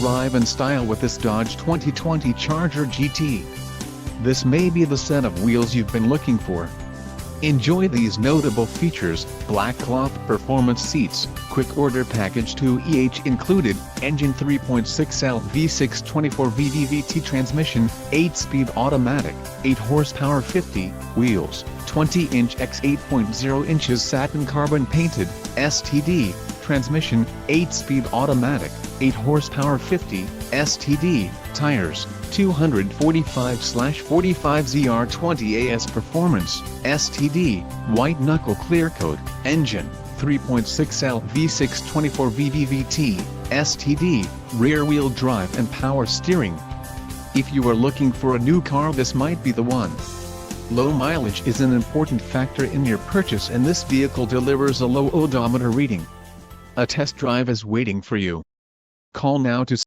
arrive in style with this Dodge 2020 Charger GT. This may be the set of wheels you've been looking for. Enjoy these notable features: black cloth performance seats, quick order package 2EH included, engine 3.6L V6 24 VDVT transmission, 8-speed automatic, 8 horsepower 50, wheels, 20-inch x 8.0 inches satin carbon painted, STD, transmission, 8-speed automatic, 8 horsepower 50, STD, tires, 245/45 ZR20 AS performance, STD, white knuckle clear coat, engine, 3.6L V6 24 VDVT, STD, rear wheel drive and power steering. If you are looking for a new car, this might be the one. Low mileage is an important factor in your purchase, and this vehicle delivers a low odometer reading. A test drive is waiting for you. Call now to